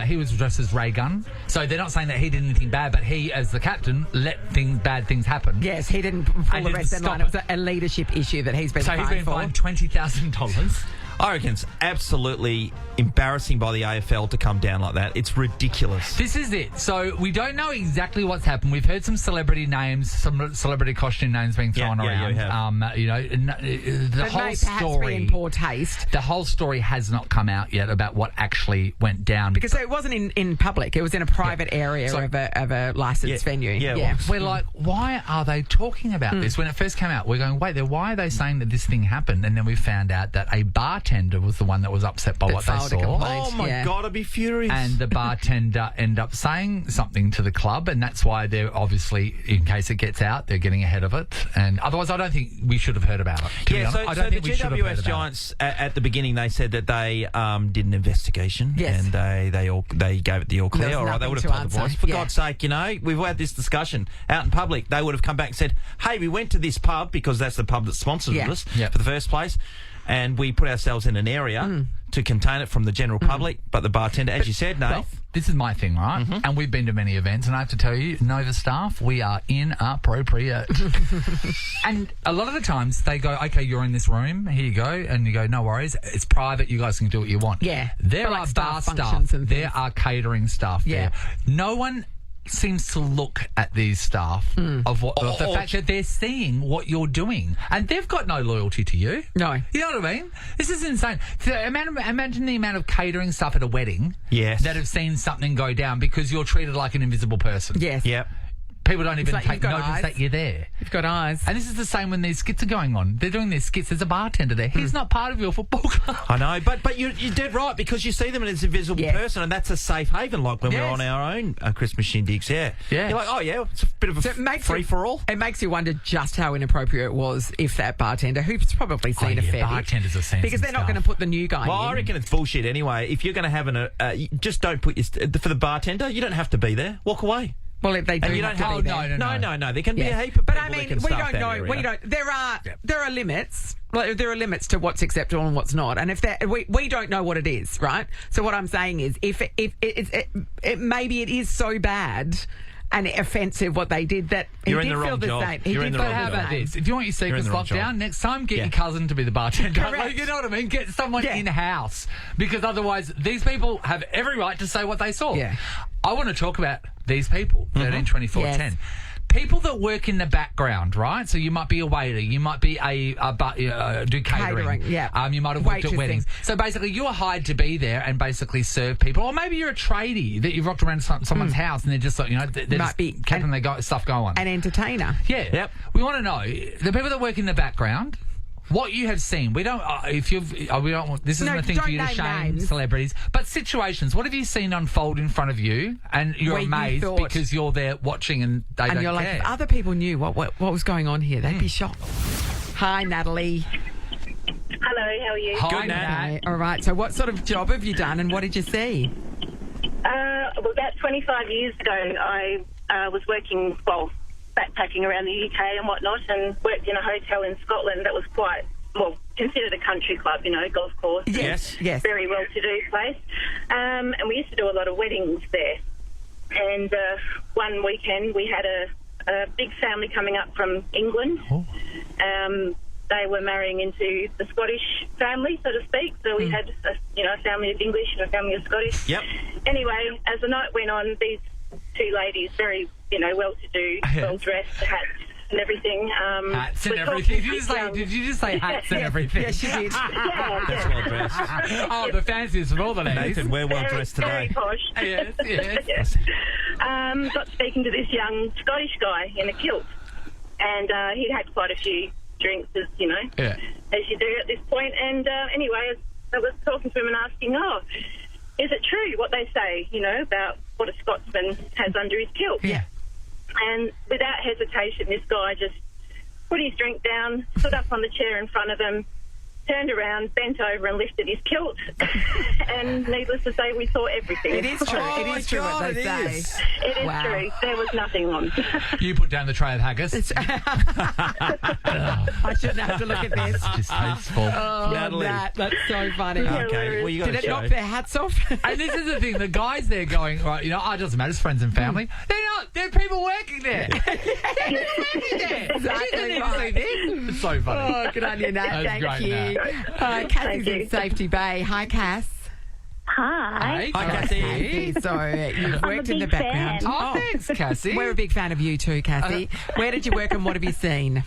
He was dressed as Ray Gunn. So they're not saying that he did anything bad, but he, as the captain, let bad things happen.
Yes, he didn't pull
And
the
didn't
rest of the line.
stop
It was a leadership issue that he's been
So
fined
he's been
for.
fined $20,000.
I reckon it's absolutely embarrassing by the AFL to come down like that. It's ridiculous.
This is it. So we don't know exactly what's happened. We've heard some celebrity names, some celebrity costume names being thrown
yeah, you
around.
have.
The
But
whole
may perhaps
story.
be in poor taste.
The whole story has not come out yet about what actually went down.
Because it wasn't in public. It was in a private area
So-
of a licensed venue.
Yeah, it was.
We're like, why are they talking about this? When it first came out, we're going, wait, why are they saying that this thing happened? And then we found out that a bartender was the one that was upset by
That
what they
filed a
saw.
complaint.
Oh, my
Yeah.
God, I'd be furious.
And the bartender ended up saying something to the club, and that's why they're obviously, in case it gets out, they're getting ahead of it. And otherwise, I don't think we should have heard about it. To be honest. I don't
so
think
the
we should have heard
GWS
about it.
Giants at the beginning they said that they did an investigation
Yes.
and they gave it the all clear.
There was
All right, they
nothing
would have
to
told the
answer.
boys. For
Yeah.
God's sake, we've had this discussion out in public. They would have come back and said, "Hey, we went to this pub because that's the pub that sponsored
Yeah.
us
Yeah.
for the first place." And we put ourselves in an area to contain it from the general public. But the bartender, as you said, Nate,
Well, this is my thing, right? And we've been to many events, and I have to tell you, Nova staff, we are inappropriate. And a lot of the times they go, okay, you're in this room, here you go, and you go, no worries, it's private, you guys can do what you want.
Yeah.
There
For, like,
are
staff
bar
functions
staff,
and
there
things.
are catering staff
Yeah.
there. No one seems to look at these staff of the fact that they're seeing what you're doing, and they've got no loyalty to you.
No.
You know what I mean? This is insane. Imagine the amount of catering stuff at a wedding that have seen something go down because you're treated like an invisible person.
Yes.
Yep.
People don't even
like
take
you've got
notice
eyes.
that you're there.
You've got eyes.
And this is the same when these skits are going on. They're doing their skits. There's a bartender there. He's not part of your football club.
I know, but you're dead right, because you see them as a visible person, and that's a safe haven, like when we're on our own Christmas shindigs. Yeah. You're like, oh yeah, it's a bit of a free-for-all.
It makes you wonder just how inappropriate it was if that bartender, who's probably seen a fair bit.
Bartenders are seeing
because
some
they're not
stuff.
going to put the new guy
Well,
in.
I reckon it's bullshit anyway. If you're going to have you just don't put for the bartender, you don't have to be there. Walk away.
Well, if they do,
and you don't have
to be there.
No. There can be a heap of
but
people
I mean,
that can
we
staff
don't
that
know.
area.
We don't. There are limits. Like, there are limits to what's acceptable and what's not. And if we don't know what it is, right? So what I'm saying is, if maybe it is so bad and offensive what they did that
You're
he
in
did
the
feel
wrong
the
job.
same.
You're in the wrong
But how
job.
about this? If you want your
You're in
secrets
the wrong
locked
job.
down, next time get your cousin to be the bartender.
Correct.
Like, you know what I mean? Get someone
Yeah.
in-house. Because otherwise, these people have every right to say what they saw.
Yeah.
I want to talk about these people, 13, 24,
Yes.
10. People that work in the background, right? So you might be a waiter, you might be do catering.
Yeah.
You might have worked at
Waitressing.
weddings. So basically, you are hired to be there and basically serve people. Or maybe you're a tradie that you've rocked around someone's house and they're just like, they're
Might
just
be
keeping their stuff going.
An entertainer.
Yeah.
Yep.
We want to know the people that work in the background. What you have seen, we don't. We don't want. This isn't
No,
a thing for
don't
you to
name
shame
names.
celebrities, but situations. What have you seen unfold in front of you, and you're
Where you
amazed
thought-
because you're there watching, and they
And
don't
you're like,
care.
if other people knew what was going on here, they'd be shocked. Hi, Natalie.
Hello, how are you?
Hi, Nat.
Okay, all right. So what sort of job have you done and what did you see?
Well, about 25 years ago, I was working, backpacking around the UK and whatnot, and worked in a hotel in Scotland that was quite, considered a country club, golf course.
Yes.
Very well-to-do place. And we used to do a lot of weddings there. And one weekend we had a big family coming up from England. They were marrying into the Scottish family, so to speak. So we had a family of English and a family of Scottish.
Yep.
Anyway, as the night went on, these two ladies, very well-to-do, well-dressed, hats and everything.
Hats and
were
everything.
talking
Did you just say hats and everything?
Yes, you did.
That's well dressed.
Oh, the fanciest of all the ladies.
Nathan, we're well dressed
Very
today.
posh.
Yes.
Got speaking to this young Scottish guy in a kilt, and he'd had quite a few drinks, as you know, as you do at this point. And anyway, I was talking to him and asking, is it true what they say, about what a Scotsman has under his kilt?
Yeah.
And without hesitation, this guy just put his drink down, stood up on the chair in front of him, turned around, bent over and lifted his kilt. And needless to say, we saw everything.
It is true. it is true what they say.
It is true. There was nothing on.
You put down the tray of haggis.
I shouldn't have to look at this.
Distasteful.
Oh,
Natalie.
that's so funny.
Okay, well, you got
Did
to
it
show.
knock their hats off?
And this is the thing, the guys there going, right, it doesn't matter, it's friends and family. They're not, they're people working there. They're people working there.
Exactly
You didn't
right.
see this. It's so funny.
Oh, good on you, Nat.
That's
Thank
great,
you.
Nat.
Cassie's in Safety Bay. Hi, Cass.
Hi.
Hi, Cassie.
So you've worked in the
big
background.
fan.
Oh, thanks, Cassie.
We're a big fan of you too, Cassie. Where did you work and what have you seen?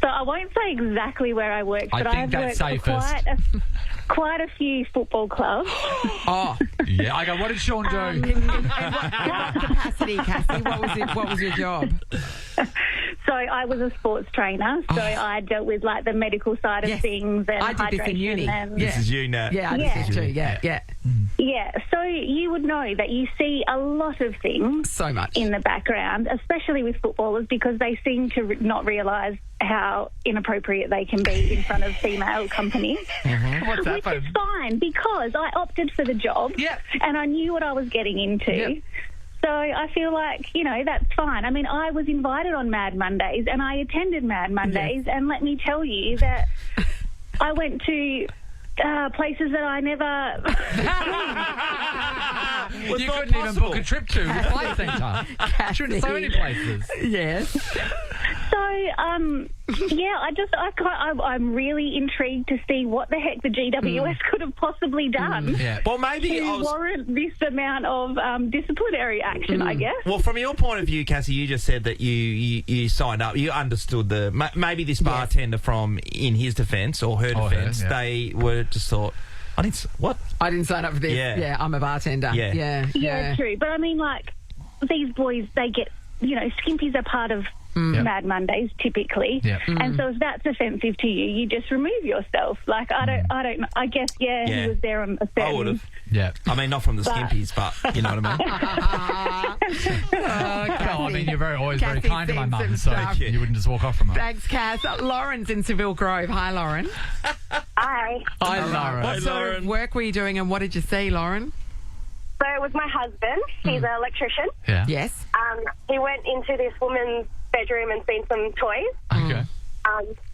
So I won't say exactly where I worked,
I
but
think
I've
that's
worked for
safest.
quite a few football clubs.
Oh,
Yeah, okay, what did Sean do?
in what capacity, Cassie? What was your job?
So I was a sports trainer, so I dealt with like the medical side of
Yes.
things and
I did this in
hydration
uni.
and
This is you, Nat.
Yeah, I did
Yeah.
this too. Yeah.
yeah. So you would know that you see a lot of things
So much.
in the background, especially with footballers, because they seem to not realise how inappropriate they can be in front of female companies.
What's
Which
happened?
is fine because I opted for the job
Yeah.
and I knew what I was getting into.
Yep.
So I feel like, that's fine. I mean, I was invited on Mad Mondays and I attended Mad Mondays and let me tell you that I went to places that I never...
You couldn't even book a trip to the flight centre. So many places.
Yes.
So, I'm really intrigued to see what the heck the GWS could have possibly done.
Well, maybe
to warrant this amount of disciplinary action, I guess.
Well, from your point of view, Cassie, you just said that you signed up. You understood maybe this bartender from, in his defence or her defence, they were just thought, I didn't sign up for this. Yeah, I'm a bartender.
Yeah, true. But I mean, like, these boys, they get, skimpies are part of Mad Mondays typically, and so if that's offensive to you, you just remove yourself. Like, I don't know. I guess he was there on a certain.
I would have. Yeah, I mean, not from the skimpies, but you know what I mean.
You're always very
Cassie
kind to my mum, so
stuff.
you wouldn't just walk off from her.
Thanks, Cass. Lauren's in Seville Grove. Hi, Lauren.
Hi.
Hi, Lauren.
What sort of work were you doing, and what did you see, Lauren?
So it was my husband. He's an electrician.
Yeah.
Yes.
He went into this woman's bedroom and seen some toys.
Okay.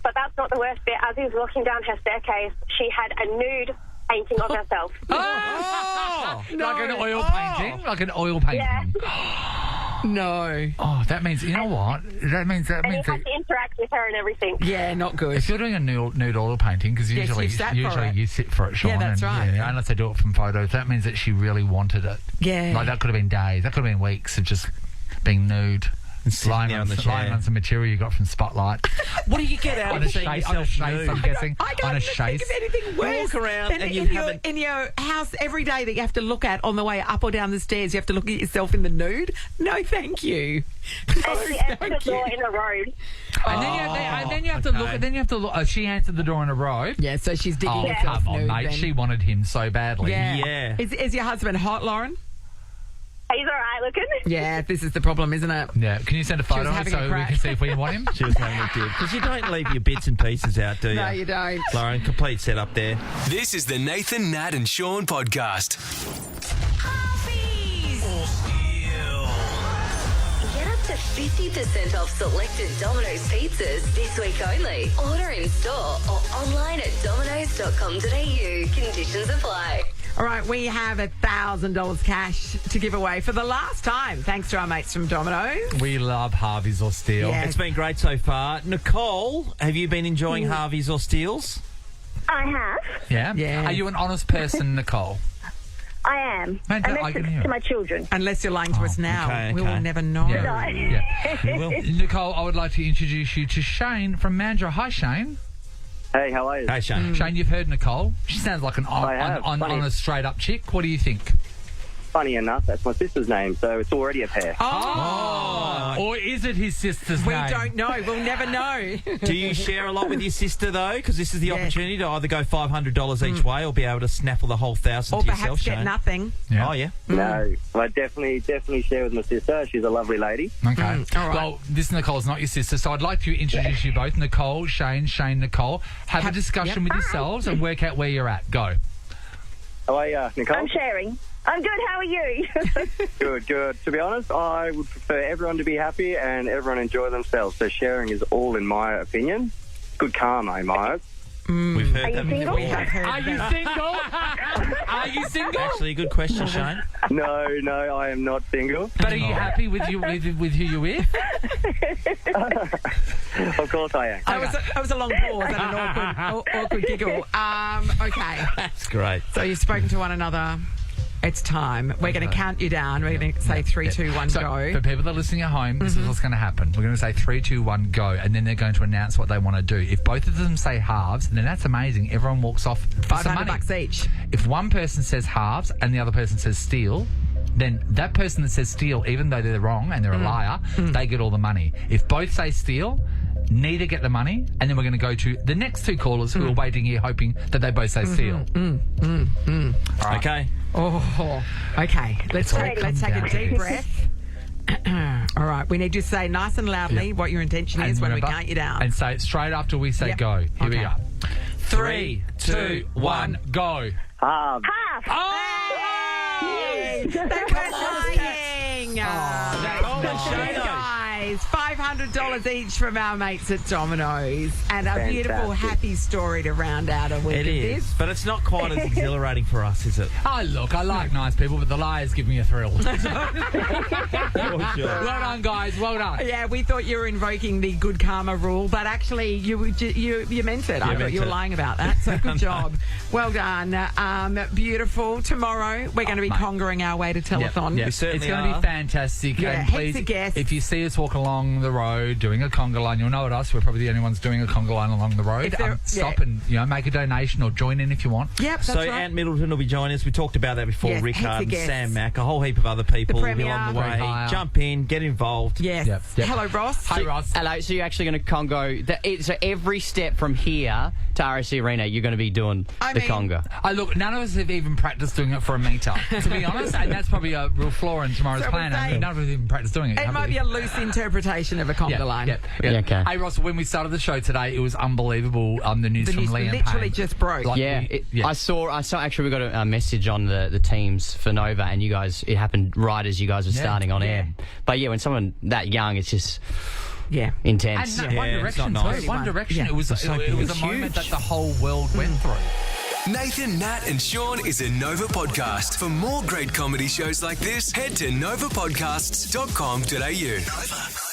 But that's not the worst bit. As he was walking down her staircase, she had a nude painting of herself.
Like an oil painting? Like an oil painting?
Yeah.
No.
Oh, that means, you know what? That means
And he had to interact with her and everything.
Yeah, not good.
if you're doing a nude oil painting, because
Yes,
usually
you sat for it.
you sit for it, Sean.
Yeah, that's right.
Unless they do it from photos, that means that she really wanted it.
Yeah.
Like, that could have been days. That could have been weeks of just being nude. Lying
there
on,
on the chair.
lying on some material you got from Spotlight.
What do you get out
on
of
a
seeing
chase, on a
yourself
chase,
nude?
I'm guessing.
I
On
can't
a
think
chase.
of anything worse.
walk around and you
in
haven't-
in your house every day that you have to look at on the way up or down the stairs. You have to look at yourself in the nude. No, thank you.
And she answered the door in a robe.
And then you have to look. Then you have to look. She answered the door in a robe.
Yeah, so she's digging
Oh,
herself
come on,
nude.
mate.
then.
She wanted him so badly.
Yeah. Is your husband hot, Lauren?
He's all right looking.
Yeah, this is the problem, isn't it?
Yeah. Can you send a
She was
photo
having
so
a
we
crack.
can see if we want him?
She was having a dig. Because you don't leave your bits and pieces out, do you?
No, you don't.
Lauren, complete setup there.
This is the Nathan, Nat and Sean podcast.
Get up to 50% off selected Domino's pizzas this week only. Order in store or online at domino's.com.au. Conditions apply.
All right, we have $1,000 cash to give away for the last time, thanks to our mates from Domino's.
We love Harvey's or Steel.
Yeah.
It's been great so far. Nicole, have you been enjoying Harvey's or Steele's?
I have.
Yeah?
Yeah.
Are you an honest person, Nicole?
I am.
Mate, I
Unless
can
it's
hear
to
it.
my children.
Unless you're lying to us now,
okay,
we will
okay.
never know.
Nicole, I would like to introduce you to Shane from Mandurah. Hi, Shane.
Hey, how are you?
Hey, Shane.
Shane, you've heard Nicole. She sounds like an
I have. Funny.
honest, straight-up chick. What do you think?
Funny enough, that's my sister's name, so it's already a pair.
Oh. Or is it his sister's
We
name?
don't know. We'll never know.
Do you share a lot with your sister, though? Because this is the
Yeah.
opportunity to either go $500 each way or be able to snaffle the whole 1,000
Or
to yourself,
perhaps get
Shane.
nothing.
Yeah.
Oh, yeah.
No, I definitely share with my sister. She's a lovely lady.
Okay.
all right.
Well, this Nicole's not your sister, so I'd like to introduce you both. Nicole, Shane, Nicole. Have a discussion with yourselves and work out where you're at. Go.
How are you, Nicole?
I'm sharing. I'm good. How are you?
Good. To be honest, I would prefer everyone to be happy and everyone enjoy themselves. So sharing is all, in my opinion, good karma in my eyes.
We've heard
Are you
that
single?
before.
We have heard
Are you
that.
single? Are you single?
Actually, a good question, Shane.
No, I am not single.
But are you happy with who you're with?
Of course I am.
That was a long pause and an awkward giggle. Okay.
That's great.
So you've spoken to one another. It's time. We're going to count you down. We're going to say 3, 2, 1,
So,
go.
for people that are listening at home, this is what's going to happen. We're going to say 3, 2, 1, go, and then they're going to announce what they want to do. If both of them say halves, then that's amazing. Everyone walks off with some money.
$500 each.
If one person says halves and the other person says steal, then that person that says steal, even though they're wrong and they're a liar, they get all the money. If both say steal, neither get the money, and then we're going to go to the next two callers who are waiting here hoping that they both say steal.
Okay.
Oh, okay. Let's take a deep breath. All right. We need you to say nice and loudly what your intention is when we count you down.
And say it straight after we say
Yep.
go. Here we
Okay.
are. 3, 2, 1, go.
Half.
They were lying. Hey, guys, $500 each from our mates at Domino's, and a beautiful,
Fantastic.
happy story to round out a week
It
of
is,
this.
but it's not quite as exhilarating for us, is it?
Oh, look, I like nice people, but the liars give me a thrill. Well done, guys. Well done.
Yeah, we thought you were invoking the good karma rule, but actually you meant it. I thought you were lying about that, so good job. Well done. Beautiful. Tomorrow we're going to be congering our way to telethon.
Yep. It's going to be fantastic.
Yeah,
and
heaps
please,
of guests.
if you see us walk along the road doing a conga line, you'll know at us. We're probably the only ones doing a conga line along the road. Stop and make a donation or join in if you want.
Yep, that's
so
right.
Ant Middleton will be joining us. We talked about that before.
Yes, heaps of
Rickard,
guests.
Sam Mack, a whole heap of other people will be
Premier.
on the way.
Hire.
Jump in, get involved.
Yes. Hello, Ross.
Hi, Ross. Hello. So you're actually going to Congo. So every step from here to RSC Arena, you're going to be doing the conga.
Look, none of us have even practiced doing it for a metre, to be honest, and that's probably a real flaw in tomorrow's plan. I mean, none of us have even practiced doing it.
It might be a loose interpretation of a conga line.
Yeah.
Okay.
Hey, Ross, when we started the show today, it was unbelievable. The news
The
from
news
Liam
literally
Payne.
just broke.
I saw. Actually, we got a message on the teams for Nova, and you guys. It happened right as you guys were starting on air. But yeah, when someone that young, it's just intense.
And One Direction, too. One Direction. It was a moment that the whole world went through.
Nathan, Nat, and Sean is a Nova podcast. For more great comedy shows like this, head to novapodcasts.com.au. Nova.